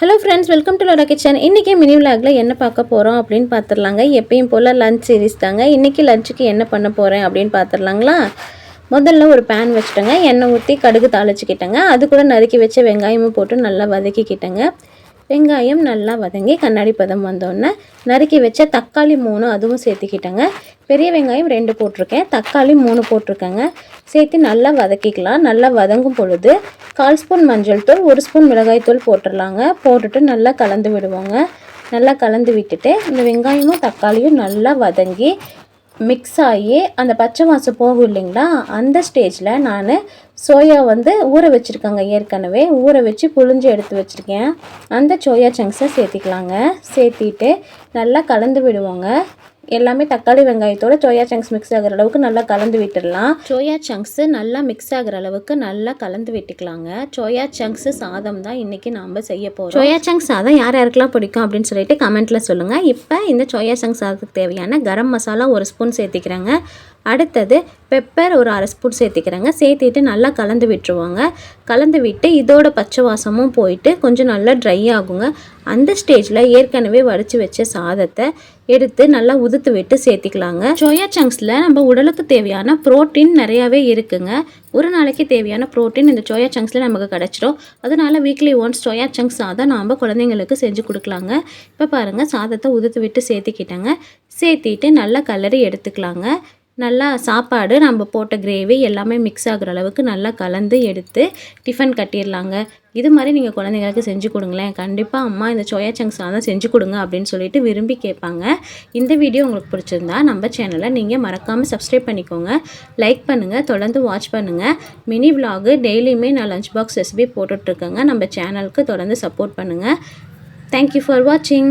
Hello friends, welcome to லோடா kitchen. இன்றைக்கி mini விலாகில் என்ன பார்க்க போகிறோம் அப்படின்னு பார்த்துடலாங்க. எப்பயும் போல் லஞ்ச் சீரிஸ் தாங்க. இன்றைக்கி லஞ்சுக்கு என்ன பண்ண போகிறேன் அப்படின்னு பார்த்துடலாங்களா. முதல்ல ஒரு பேன் வச்சுட்டேங்க. எண்ணெய் ஊற்றி கடுகு தாளிச்சிக்கிட்டேங்க. அது கூட நறுக்கி வச்ச வெங்காயமும் போட்டு நல்லா வதக்கிக்கிட்டேங்க. வெங்காயம் நல்லா வதங்கி கண்ணாடி பதம் வந்தோடனே நறுக்கி வச்ச தக்காளி 3 அதுவும் சேர்த்துக்கிட்டேங்க. பெரிய வெங்காயம் 2 போட்டிருக்கேன், தக்காளி 3 போட்டிருக்கேங்க. சேர்த்து நல்லா வதக்கிக்கலாம். நல்லா வதங்கும் பொழுது 1/4 ஸ்பூன் மஞ்சள் தூள், 1 ஸ்பூன் மிளகாய் தூள் போட்டுடலாங்க. போட்டுட்டு நல்லா கலந்து விடுவோங்க. நல்லா கலந்து விட்டுட்டு இந்த வெங்காயமும் தக்காளியும் நல்லா வதங்கி மிக்ஸ் ஆகி அந்த பச்சை வாசம் போகும் இல்லைங்களா, அந்த ஸ்டேஜில் நான் சோயா ஊற வச்சுருக்கேங்க. ஏற்கனவே ஊற வச்சு புழிஞ்சு எடுத்து வச்சுருக்கேன். அந்த சோயா சங்க்ஸை சேர்த்திக்கலாங்க. சேர்த்திட்டு நல்லா கலந்து விடுவோங்க. எல்லாமே தக்காளி வெங்காயத்தோட சோயா சங்க்ஸ் மிக்ஸ் ஆகிற அளவுக்கு நல்லா கலந்து விட்டுடலாம். சோயா சங்க்ஸு நல்லா மிக்ஸ் ஆகிற அளவுக்கு நல்லா கலந்து விட்டுக்கலாங்க. சோயா சங்க்ஸு சாதம் தான் இன்றைக்கி நாம் செய்ய போகிறோம். சோயா சங்க்ஸ் சாதம் யார் யாருக்கெல்லாம் பிடிக்கும் அப்படின்னு சொல்லிட்டு கமெண்ட்டில் சொல்லுங்கள். இப்போ இந்த சோயா சங்க்ஸ் சாதத்துக்கு தேவையான கரம் மசாலா 1 ஸ்பூன் சேர்த்திக்கிறேங்க. அடுத்தது பெப்பர் ஒரு 1/2 ஸ்பூன் சேர்த்திக்கிறேங்க. சேர்த்திட்டு நல்லா கலந்து விட்டுருவோங்க. கலந்து விட்டு இதோட பச்சை வாசமும் போயிட்டு கொஞ்சம் நல்லா ட்ரை ஆகுங்க. அந்த ஸ்டேஜில் ஏற்கனவே வடித்து வச்ச சாதத்தை எடுத்து நல்லா உதுத்து விட்டு சேர்த்திக்கலாங்க. சோயா சங்க்ஸில் நம்ம உடலுக்கு தேவையான ப்ரோட்டீன் நிறையாவே இருக்குங்க. ஒரு நாளைக்கு தேவையான ப்ரோட்டீன் இந்த சோயா சங்க்ஸில் நமக்கு கிடச்சிரும். அதனால் வீக்லி ஒன்ஸ் சோயா சங்க்ஸ் சாதம் நாம் குழந்தைங்களுக்கு செஞ்சு கொடுக்கலாங்க. இப்போ பாருங்கள், சாதத்தை உதுத்து விட்டு சேர்த்திக்கிட்டேங்க. சேர்த்திட்டு நல்லா கலரி எடுத்துக்கலாங்க. நல்லா சாப்பாடு நம்ம போட்ட கிரேவி எல்லாமே மிக்ஸ் ஆகிற அளவுக்கு நல்லா கலந்து எடுத்து டிஃபன் கட்டிடலாங்க. இது மாதிரி நீங்கள் குழந்தைங்களுக்கு செஞ்சு கொடுங்களேன். கண்டிப்பாக அம்மா இந்த சோயா சங்க்ஸ் சாதம் செஞ்சு கொடுங்க அப்படின்னு சொல்லிட்டு விரும்பி கேட்பாங்க. இந்த வீடியோ உங்களுக்கு பிடிச்சிருந்தா நம்ம சேனலை நீங்கள் மறக்காமல் சப்ஸ்கிரைப் பண்ணிக்கோங்க. லைக் பண்ணுங்கள், தொடர்ந்து வாட்ச் பண்ணுங்கள். மினி விலாகு டெய்லியுமே நான் லஞ்ச் பாக்ஸ் ரெசிபி போட்டுட்ருக்கேங்க. நம்ம சேனலுக்கு தொடர்ந்து சப்போர்ட் பண்ணுங்கள். தேங்க்யூ ஃபார் வாட்சிங்.